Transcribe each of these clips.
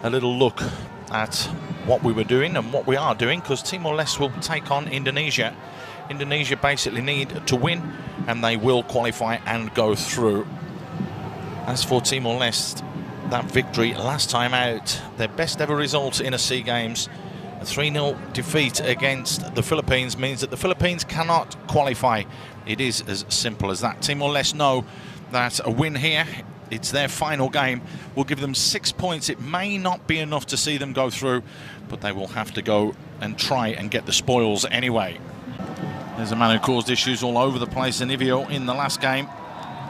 A little look at what we were doing and what we are doing, because Timor-Leste will take on Indonesia. Indonesia basically need to win and they will qualify and go through. As for Timor-Leste, that victory last time out, their best ever result in a SEA Games, a 3-0 defeat against the Philippines, means that the Philippines cannot qualify. It is as simple as that. Timor-Leste know that a win here, it's their final game, will give them 6 points. It may not be enough to see them go through, but they will have to go and try and get the spoils anyway. There's a man who caused issues all over the place, Anivio, in the last game.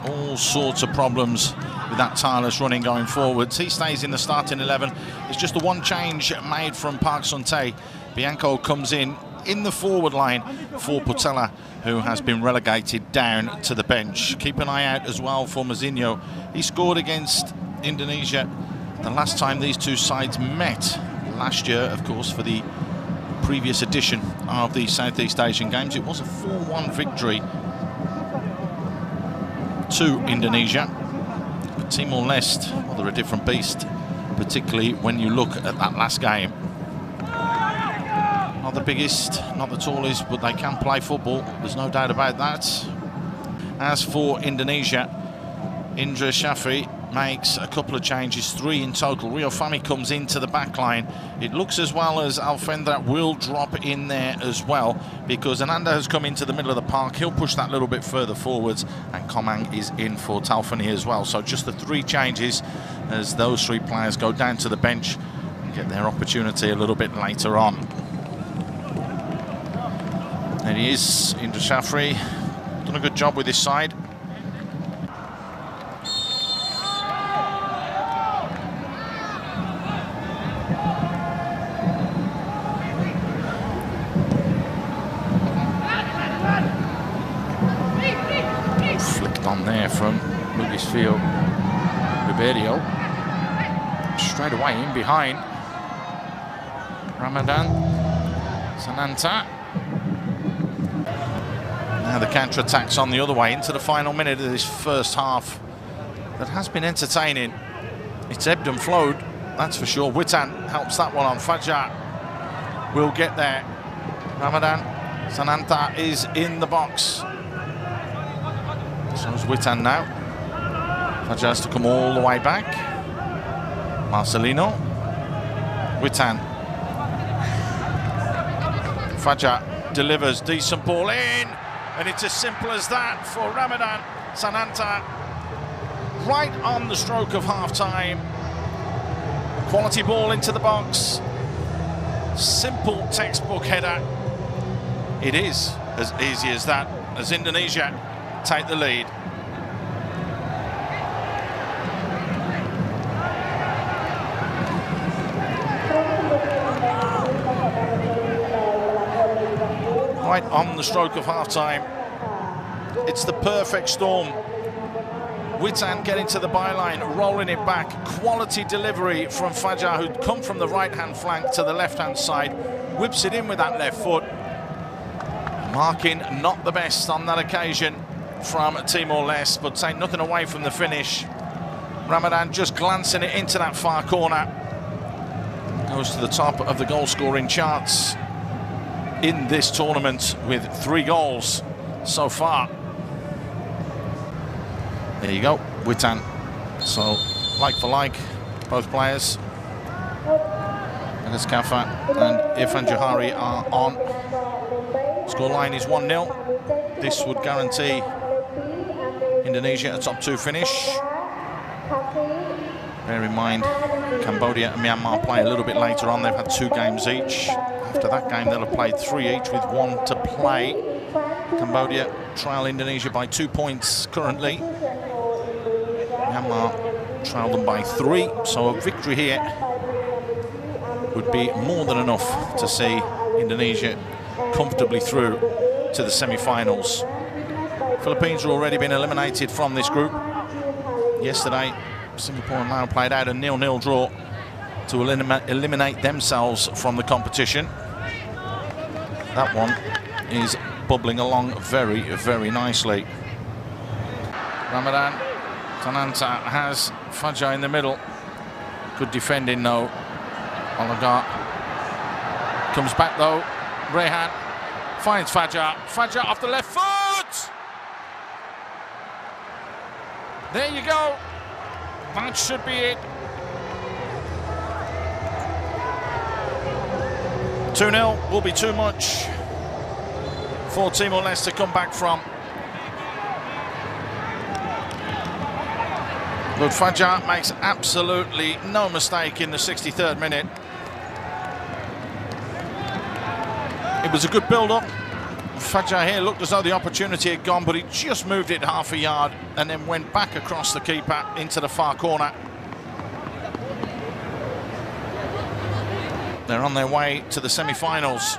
All sorts of problems with that tireless running going forwards. He stays in the starting 11. It's just the one change made from Park Sun-tae. Bianco comes in the forward line for Putela, who has been relegated down to the bench. Keep an eye out as well for Mazinho. He scored against Indonesia the last time these two sides met last year, of course, for the previous edition of the Southeast Asian Games. It was a 4-1 victory to Indonesia. But Timor-Leste, well, they're a different beast, particularly when you look at that last game. Not the biggest, not the tallest, but they can play football. There's no doubt about that. As for Indonesia, Indra Shafi makes a couple of changes, 3 in total. Rio Fami comes into the back line. It looks as well as Alfendra will drop in there as well, because Ananda has come into the middle of the park. He'll push that little bit further forwards, and Komang is in for Taufani as well. So just the 3 changes as those 3 players go down to the bench and get their opportunity a little bit later on. There he is, Indra Shafri, done a good job with his side. Flicked on there from Lucas Field, Ribeiro. Straight away in behind. Ramadan, Sananta. Now the counter-attacks on the other way into the final minute of this first half that has been entertaining. It's ebbed and flowed, that's for sure. Witan helps that one on. Fajar will get there. Ramadan, Sananta is in the box. So is Witan now. Fajar has to come all the way back. Marcelino. Witan. Fajar delivers, decent ball in. And it's as simple as that for Ramadan. Sananta, right on the stroke of half-time. Quality ball into the box. Simple textbook header. It is as easy as that, as Indonesia take the lead. Right on the stroke of half-time. It's the perfect storm. Witan getting to the byline, rolling it back. Quality delivery from Fajar, who'd come from the right-hand flank to the left-hand side. Whips it in with that left foot. Marking not the best on that occasion from Timor-Leste, but take nothing away from the finish. Ramadan just glancing it into that far corner. Goes to the top of the goal-scoring charts in this tournament with 3 goals so far. There you go, Witan. So, like for like, both players. Agus Kafa and Irfan Johari are on. Scoreline is 1-0. This would guarantee Indonesia a top 2 finish. Bear in mind, Cambodia and Myanmar play a little bit later on. They've had 2 games each. After that game, they'll have played 3 each with 1 to play. Cambodia trail Indonesia by 2 points currently. Myanmar trail them by 3. So a victory here would be more than enough to see Indonesia comfortably through to the semi-finals. Philippines have already been eliminated from this group. Yesterday, Singapore and Laos played out a 0-0 draw to eliminate themselves from the competition. That one is bubbling along very, very nicely. Ramadan, Sananta has Fajar in the middle. Good defending though Oligar comes back though. Rehan finds Fajar. Fajar off the left foot. There you go. That should be it. 2-0 will be too much for Timor Leste to come back from. But Fajar makes absolutely no mistake in the 63rd minute. It was a good build-up. Fajar here looked as though the opportunity had gone, but he just moved it half a yard and then went back across the keeper into the far corner. They're on their way to the semi-finals.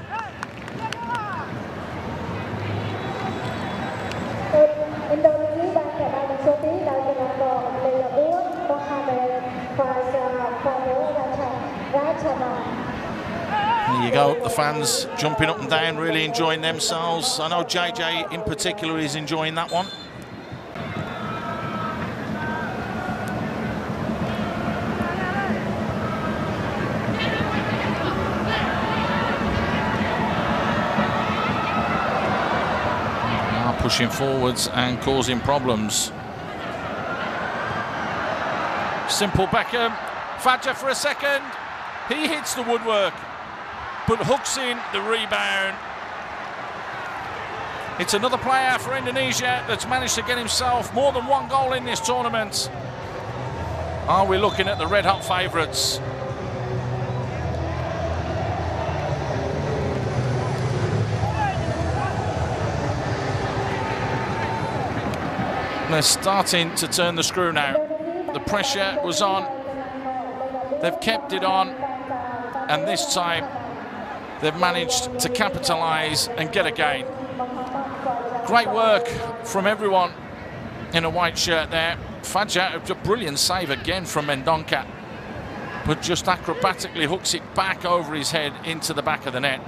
There you go, the fans jumping up and down, really enjoying themselves. I know JJ in particular is enjoying that one. Now pushing forwards and causing problems. Simple Beckham, Fajar for a second. He hits the woodwork, but hooks in the rebound. It's another player for Indonesia that's managed to get himself more than one goal in this tournament. Are we looking at the red-hot favourites? They're starting to turn the screw now. The pressure was on. They've kept it on. And this time, they've managed to capitalise and get a gain. Great work from everyone in a white shirt there. Fajar, a brilliant save again from Mendonca, but just acrobatically hooks it back over his head into the back of the net.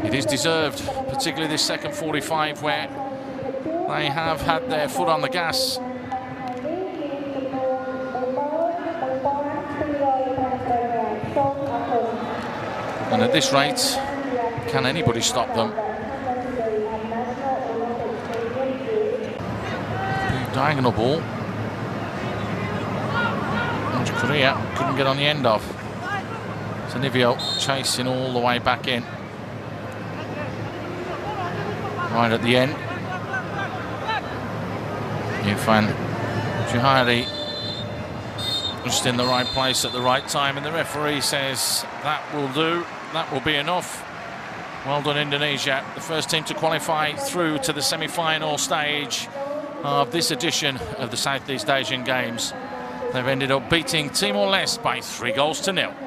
It is deserved, particularly this second 45 where they have had their foot on the gas. And at this rate, can anybody stop them? Diagonal ball, which Korea couldn't get on the end of. So Nivio chasing all the way back in. Right at the end. Irfan Jihadi just in the right place at the right time, and the referee says that will do, that will be enough. Well done, Indonesia, the first team to qualify through to the semi-final stage of this edition of the Southeast Asian Games. They've ended up beating Timor Leste by 3-0.